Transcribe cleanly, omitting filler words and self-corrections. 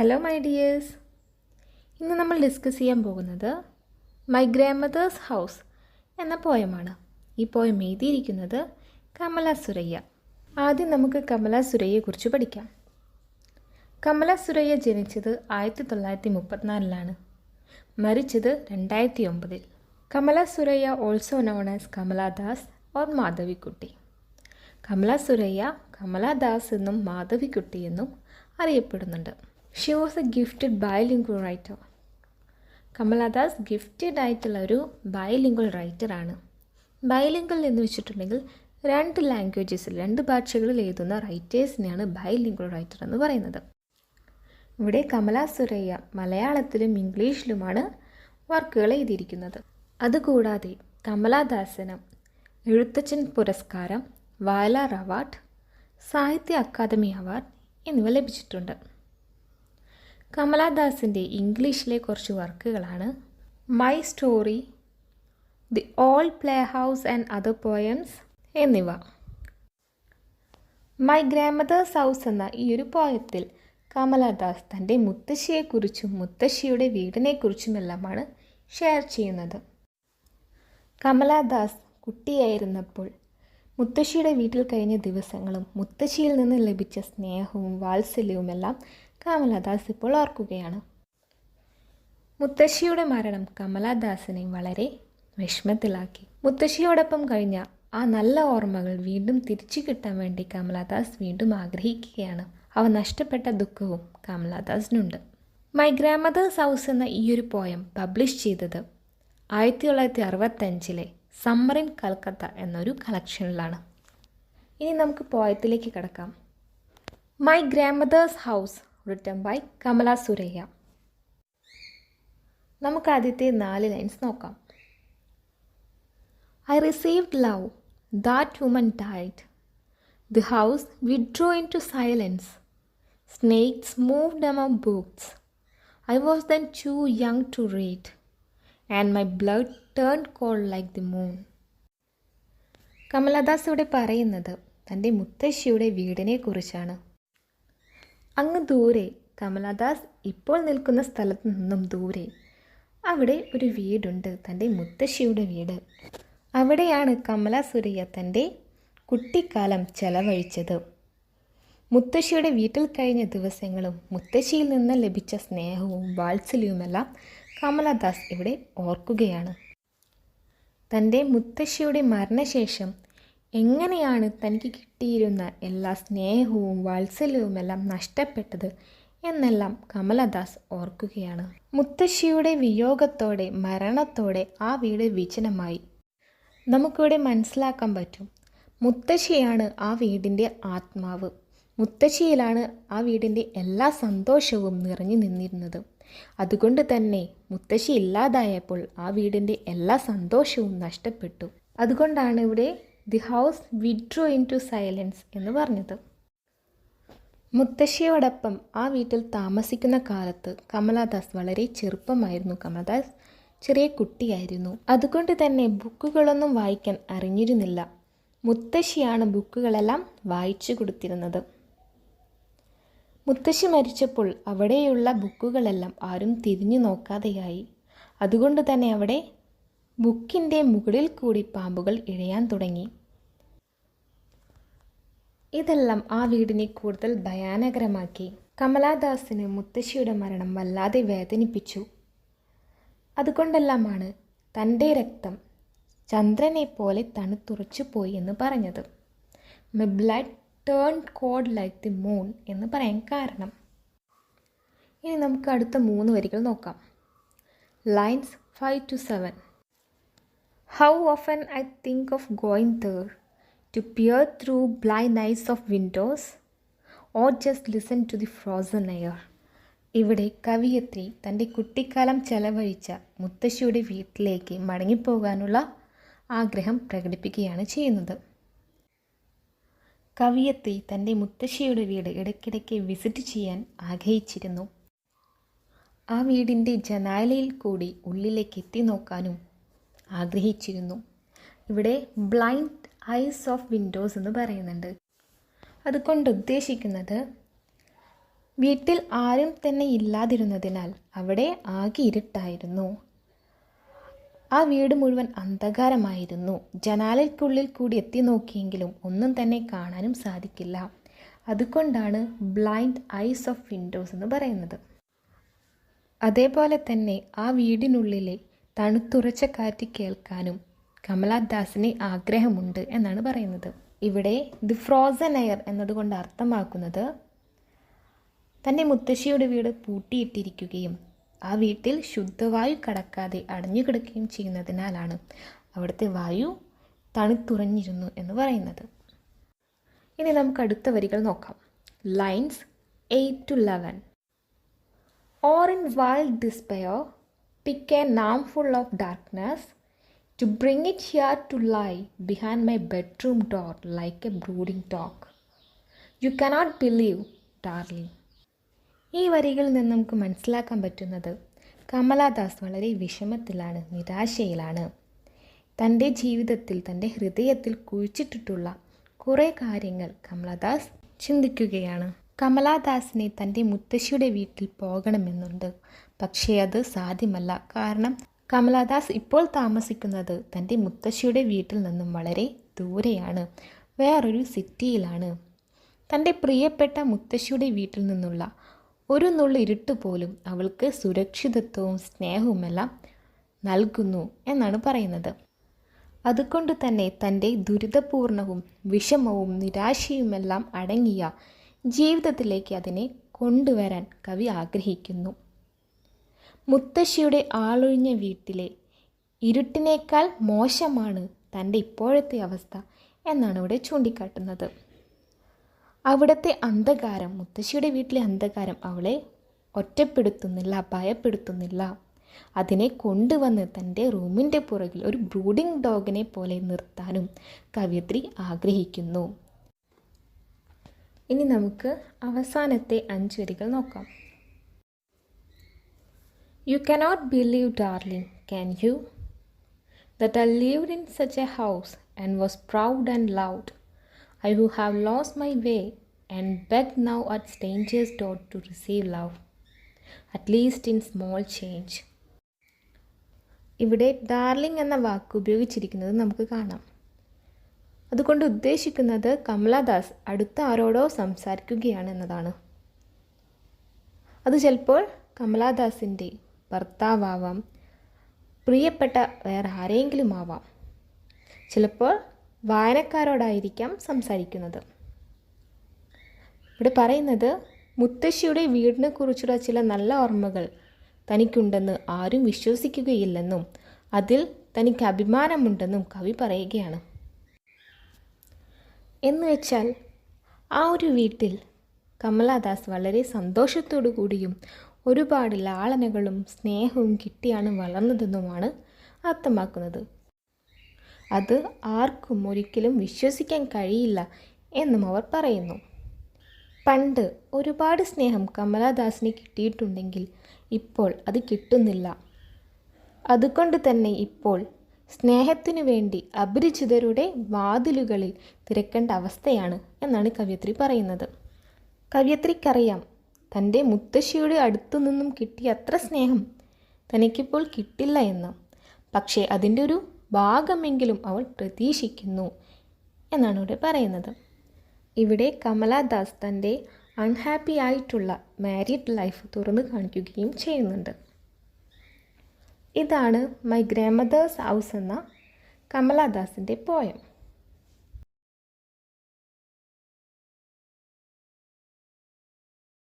Hello my dears, ഇന്ന് നമ്മൾ discuss ചെയ്യാൻ പോകുന്നത് മൈ ഗ്രാൻഡ്മദേഴ്സ് ഹൗസ് എന്ന പോയമാണ്. ഈ പോയം എഴുതിയിരിക്കുന്നത് കമല സുരയ്യ. ആദ്യം നമുക്ക് കമല സുരയ്യയെക്കുറിച്ച് പഠിക്കാം. കമല സുരയ്യ ജനിച്ചത് 1934 മരിച്ചത് 2009. Kamala Surayya also known as Kamala Das or Madhavikutty. Kamala Surayya Kamala Das എന്നും മാധവിക്കുട്ടി എന്നും അറിയപ്പെടുന്നുണ്ട്. She was A gifted bilingual writer. Kamala Das gifted ആയിട്ടുള്ള ഒരു ബൈലിംഗ്വൽ റൈറ്ററാണ്. ബൈലിംഗ്വൽ എന്ന് വെച്ചിട്ടുണ്ടെങ്കിൽ 2 ലാംഗ്വേജസിൽ 2 ഭാഷകളിൽ എഴുതുന്ന റൈറ്റേഴ്സിനെയാണ് ബൈലിംഗ്വൽ റൈറ്റർ എന്ന് പറയുന്നത്. ഇവിടെ കമല സുരയ്യ മലയാളത്തിലും ഇംഗ്ലീഷിലുമാണ് വർക്കുകൾ എഴുതിയിരിക്കുന്നത്. അതുകൂടാതെ കമലാദാസിന് എഴുത്തച്ഛൻ പുരസ്കാരം, വയലാർ അവാർഡ്, സാഹിത്യ അക്കാദമി അവാർഡ് എന്നിവ ലഭിച്ചിട്ടുണ്ട്. കമലാദാസിൻ്റെ ഇംഗ്ലീഷിലെ കുറച്ച് വർക്കുകളാണ് my story, the old play house and other poems എന്നിവ. മൈ ഗ്രാൻഡ്മദേഴ്സ് ഹൗസ് എന്ന ഈ ഒരു പോയത്തിൽ കമലാദാസ് തൻ്റെ മുത്തശ്ശിയെക്കുറിച്ചും മുത്തശ്ശിയുടെ വീടിനെക്കുറിച്ചുമെല്ലാമാണ് ഷെയർ ചെയ്യുന്നത്. കമലാദാസ് കുട്ടിയായിരുന്നപ്പോൾ മുത്തശ്ശിയുടെ വീട്ടിൽ കഴിഞ്ഞ ദിവസങ്ങളും മുത്തശ്ശിയിൽ നിന്ന് ലഭിച്ച സ്നേഹവും വാത്സല്യവുമെല്ലാം കമലാദാസ് ഇപ്പോൾ ഓർക്കുകയാണ്. മുത്തശ്ശിയുടെ മരണം കമലാദാസിനെ വളരെ വിഷമത്തിലാക്കി. മുത്തശ്ശിയോടൊപ്പം കഴിഞ്ഞ ആ നല്ല ഓർമ്മകൾ വീണ്ടും തിരിച്ചു കിട്ടാൻ വേണ്ടി കമലാദാസ് വീണ്ടും ആഗ്രഹിക്കുകയാണ്. അവ നഷ്ടപ്പെട്ട ദുഃഖവും കമലാദാസിനുണ്ട്. മൈ ഗ്രാൻഡ്മദേഴ്സ് ഹൗസ് എന്ന ഈ ഒരു പോയം പബ്ലിഷ് ചെയ്തത് 1965 സമ്മർ ഇൻ കൽക്കത്ത എന്നൊരു കളക്ഷനിലാണ്. ഇനി നമുക്ക് പോയത്തിലേക്ക് കടക്കാം. My grandmother's house written by Kamala Surayya. നമുക്ക് ആദ്യത്തെ 4 ലൈൻസ് നോക്കാം. I received love, that woman died. The house withdrew into silence. Snakes moved among books. I was then too young to read, and my blood turned cold like the moon. Kamala Das ഇവിടെ പറയുന്നത് തൻ്റെ മുത്തശ്ശിയുടെ വീടിനെ കുറിച്ചാണ്. അങ്ങ് ദൂരെ, കമലദാസ് ഇപ്പോൾ നിൽക്കുന്ന സ്ഥലത്ത് നിന്നും ദൂരെ അവിടെ ഒരു വീടുണ്ട്, തൻ്റെ മുത്തശ്ശിയുടെ വീട്. അവിടെയാണ് കമല സുരയ്യ തൻ്റെ കുട്ടിക്കാലം ചെലവഴിച്ചത്. മുത്തശ്ശിയുടെ വീട്ടിൽ കഴിഞ്ഞ ദിവസങ്ങളും മുത്തശ്ശിയിൽ നിന്ന് ലഭിച്ച സ്നേഹവും വാത്സല്യവുമെല്ലാം കമലദാസ് ഇവിടെ ഓർക്കുകയാണ്. തൻ്റെ മുത്തശ്ശിയുടെ മരണശേഷം എങ്ങനെയാണ് തനിക്ക് കിട്ടിയിരുന്ന എല്ലാ സ്നേഹവും വാത്സല്യവുമെല്ലാം നഷ്ടപ്പെട്ടത് എന്നെല്ലാം കമലദാസ് ഓർക്കുകയാണ്. മുത്തശ്ശിയുടെ വിയോഗത്തോടെ, മരണത്തോടെ ആ വീട് വിജനമായി. നമുക്കിവിടെ മനസ്സിലാക്കാൻ പറ്റും, മുത്തശ്ശിയാണ് ആ വീടിൻ്റെ ആത്മാവ്. മുത്തശ്ശിയിലാണ് ആ വീടിൻ്റെ എല്ലാ സന്തോഷവും നിറഞ്ഞു നിന്നിരുന്നത്. അതുകൊണ്ട് തന്നെ മുത്തശ്ശി ഇല്ലാതായപ്പോൾ ആ വീടിൻ്റെ എല്ലാ സന്തോഷവും നഷ്ടപ്പെട്ടു. അതുകൊണ്ടാണ് ഇവിടെ the house withdrew into silence എന്ന് പറഞ്ഞത്. മുത്തശ്ശിയോടൊപ്പം ആ വീട്ടിൽ താമസിക്കുന്ന കാലത്ത് കമലാദാസ് വളരെ ചെറുപ്പമായിരുന്നു. കമലാദാസ് ചെറിയ കുട്ടിയായിരുന്നു. അതുകൊണ്ട് തന്നെ ബുക്കുകളൊന്നും വായിക്കാൻ അറിഞ്ഞിരുന്നില്ല. മുത്തശ്ശിയാണ് ബുക്കുകളെല്ലാം വായിച്ചു കൊടുത്തിരുന്നത്. മുത്തശ്ശി മരിച്ചപ്പോൾ അവിടെയുള്ള ബുക്കുകളെല്ലാം ആരും തിരിഞ്ഞു നോക്കാതെയായി. അതുകൊണ്ട് തന്നെ അവിടെ ബുക്കിൻ്റെ മുകളിൽ കൂടി പാമ്പുകൾ ഇഴയാൻ തുടങ്ങി. ഇതെല്ലാം ആ വീടിനെ കൂടുതൽ ഭയാനകരമാക്കി. കമലാദാസിന് മുത്തശ്ശിയുടെ മരണം വല്ലാതെ വേദനിപ്പിച്ചു. അതുകൊണ്ടെല്ലാമാണ് തൻ്റെ രക്തം ചന്ദ്രനെ പോലെ തണുത്തുറച്ചു പോയി എന്ന് പറഞ്ഞത്. My blood turned cold like the moon എന്ന് പറയാൻ കാരണം. ഇനി നമുക്ക് അടുത്ത 3 വരികൾ നോക്കാം. Lines 5 to 7. How often I think of going there to peer through blind eyes of windows or just listen to the frozen air. ഇവിടെ കവിയത്രി തൻ്റെ കുട്ടിക്കാലം ചെലവഴിച്ച മുത്തശ്ശിയുടെ വീട്ടിലേക്ക് മടങ്ങിപ്പോകാനുള്ള ആഗ്രഹം പ്രകടിപ്പിക്കുകയാണ് ചെയ്യുന്നത്. കവിയത്രി തൻ്റെ മുത്തശ്ശിയുടെ വീട് ഇടയ്ക്കിടയ്ക്ക് വിസിറ്റ് ചെയ്യാൻ ആഗ്രഹിച്ചിരുന്നു. ആ വീടിൻ്റെ ജനാലയിൽ കൂടി ഉള്ളിലേക്ക് എത്തി നോക്കാനും ആഗ്രഹിച്ചിരുന്നു. ഇവിടെ ബ്ലൈൻഡ് ഐസ് ഓഫ് വിൻഡോസ് എന്ന് പറയുന്നുണ്ട്. അതുകൊണ്ട് ഉദ്ദേശിക്കുന്നത് വീട്ടിൽ ആരും തന്നെ ഇല്ലാതിരുന്നതിനാൽ അവിടെ ആകെ ഇരുട്ടായിരുന്നു. ആ വീട് മുഴുവൻ അന്ധകാരമായിരുന്നു. ജനാലയ്ക്കുള്ളിൽ കൂടി എത്തി നോക്കിയെങ്കിലും ഒന്നും തന്നെ കാണാനും സാധിക്കില്ല. അതുകൊണ്ടാണ് ബ്ലൈൻഡ് ഐസ് ഓഫ് വിൻഡോസ് എന്ന് പറയുന്നത്. അതേപോലെ തന്നെ ആ വീടിനുള്ളിലെ തണുത്തുറച്ച കാറ്റ് കേൾക്കാനും കമലാദാസിന് ആഗ്രഹമുണ്ട് എന്നാണ് പറയുന്നത്. ഇവിടെ ദി ഫ്രോസൺ എയർ എന്നതുകൊണ്ട് അർത്ഥമാക്കുന്നത് തൻ്റെ മുത്തശ്ശിയുടെ വീട് പൂട്ടിയിട്ടിരിക്കുകയും ആ വീട്ടിൽ ശുദ്ധവായു കടക്കാതെ അടഞ്ഞുകിടക്കുകയും ചെയ്യുന്നതിനാലാണ് അവിടുത്തെ വായു തണുത്തുറഞ്ഞിരുന്നു എന്ന് പറയുന്നത്. ഇനി നമുക്ക് അടുത്ത വരികൾ നോക്കാം. Lines 8 to 11. Or in wild despair, pick a armful of darkness to bring it here to lie behind my bedroom door like a brooding dog. You cannot believe, darling. ഈ വരികളിൽ നിന്ന് നമുക്ക് മനസ്സിലാക്കാൻ പറ്റുന്നത് കമലാദാസ് വളരെ വിഷമത്തിലാണ്, നിരാശയിലാണ്. തൻ്റെ ജീവിതത്തിൽ, തൻ്റെ ഹൃദയത്തിൽ കുഴിച്ചിട്ടിട്ടുള്ള കുറേ കാര്യങ്ങൾ കമലാദാസ് ചിന്തിക്കുകയാണ്. കമലാദാസിനെ തൻ്റെ മുത്തശ്ശിയുടെ വീട്ടിൽ പോകണമെന്നുണ്ട്. പക്ഷേ അത് സാധ്യമല്ല. കാരണം കമലാദാസ് ഇപ്പോൾ താമസിക്കുന്നത് തൻ്റെ മുത്തശ്ശിയുടെ വീട്ടിൽ നിന്നും വളരെ ദൂരെയാണ്, വേറൊരു സിറ്റിയിലാണ്. തൻ്റെ പ്രിയപ്പെട്ട മുത്തശ്ശിയുടെ വീട്ടിൽ നിന്നുള്ള ഒരു നുള്ളു ഇരുട്ട് പോലും അവൾക്ക് സുരക്ഷിതത്വവും സ്നേഹവുമെല്ലാം നൽകുന്നു എന്നാണ് പറയുന്നത്. അതുകൊണ്ട് തന്നെ തൻ്റെ ദുരിതപൂർണവും വിഷമവും നിരാശയുമെല്ലാം അടങ്ങിയ ജീവിതത്തിലേക്ക് അതിനെ കൊണ്ടുവരാൻ കവി ആഗ്രഹിക്കുന്നു. മുത്തശ്ശിയുടെ ആളൊഴിഞ്ഞ വീട്ടിലെ ഇരുട്ടിനേക്കാൾ മോശമാണ് തൻ്റെ ഇപ്പോഴത്തെ അവസ്ഥ എന്നാണ് ഇവിടെ ചൂണ്ടിക്കാട്ടുന്നത്. അവിടുത്തെ അന്ധകാരം, മുത്തശ്ശിയുടെ വീട്ടിലെ അന്ധകാരം അവളെ ഒറ്റപ്പെടുത്തുന്നില്ല, ഭയപ്പെടുത്തുന്നില്ല. അതിനെ കൊണ്ടുവന്ന് തൻ്റെ റൂമിൻ്റെ പുറകിൽ ഒരു ബ്രൂഡിംഗ് ഡോഗിനെ പോലെ നിർത്താനും കവയിത്രി ആഗ്രഹിക്കുന്നു. ഇനി നമുക്ക് അവസാനത്തെ 5 വരികൾ നോക്കാം. You cannot believe, darling, can you, that I lived in such a house and was proud and loud. I who have lost my way and beg now at stranger's door to receive love, at least in small change. ഇവിടെ darling എന്ന വാക്ക് ഉപയോഗിച്ചിരിക്കുന്നത് നമുക്ക് കാണാം. അതുകൊണ്ട് ഉദ്ദേശിക്കുന്നത് കമലാദാസ് അടുത്ത ആരോടോ സംസാരിക്കുകയാണ് എന്നതാണ്. അത് ചിലപ്പോൾ കമലാദാസിൻ്റെ ഭർത്താവാവാം, പ്രിയപ്പെട്ട വേറെ ആരെങ്കിലും ആവാം, ചിലപ്പോൾ വായനക്കാരോടായിരിക്കാം സംസാരിക്കുന്നത്. ഇവിടെ പറയുന്നത് മുത്തശ്ശിയുടെ വീടിനെ കുറിച്ചുള്ള ചില നല്ല ഓർമ്മകൾ തനിക്കുണ്ടെന്ന് ആരും വിശ്വസിക്കുകയില്ലെന്നും അതിൽ തനിക്ക് അഭിമാനമുണ്ടെന്നും കവി പറയുകയാണ്. എന്ന് വെച്ചാൽ ആ ഒരു വീട്ടിൽ കമലാദാസ് വളരെ സന്തോഷത്തോടു കൂടിയും ഒരുപാട് ലാളനകളും സ്നേഹവും കിട്ടിയാണ് വളർന്നതെന്നുമാണ് അർത്ഥമാക്കുന്നത്. അത് ആർക്കും ഒരിക്കലും വിശ്വസിക്കാൻ കഴിയില്ല എന്നും അവർ പറയുന്നു. പണ്ട് ഒരുപാട് സ്നേഹം കമലാദാസിന് കിട്ടിയിട്ടുണ്ടെങ്കിൽ ഇപ്പോൾ അത് കിട്ടുന്നില്ല. അതുകൊണ്ട് തന്നെ ഇപ്പോൾ സ്നേഹത്തിനു വേണ്ടി അപരിചിതരുടെ വാതിലുകളിൽ തിരക്കേണ്ട അവസ്ഥയാണ് എന്നാണ് കവയിത്രി പറയുന്നത്. കവയിത്രിക്കറിയാം തൻ്റെ മുത്തശ്ശിയുടെ അടുത്തു നിന്നും കിട്ടിയ അത്ര സ്നേഹം തനിക്കിപ്പോൾ കിട്ടില്ല എന്ന്. പക്ഷേ അതിൻ്റെ ഒരു ഭാഗമെങ്കിലും അവൾ പ്രതീക്ഷിക്കുന്നു എന്നാണ് ഇവിടെ പറയുന്നത്. ഇവിടെ കമലാദാസ് തൻ്റെ അൺഹാപ്പി ആയിട്ടുള്ള മാരീഡ് ലൈഫ് തുറന്നു കാണിക്കുകയും ചെയ്യുന്നുണ്ട്. ഇതാണ് മൈ ഗ്രാൻഡ് മദേഴ്സ് ഹൗസ് എന്ന കമലാദാസിൻ്റെ പോയം.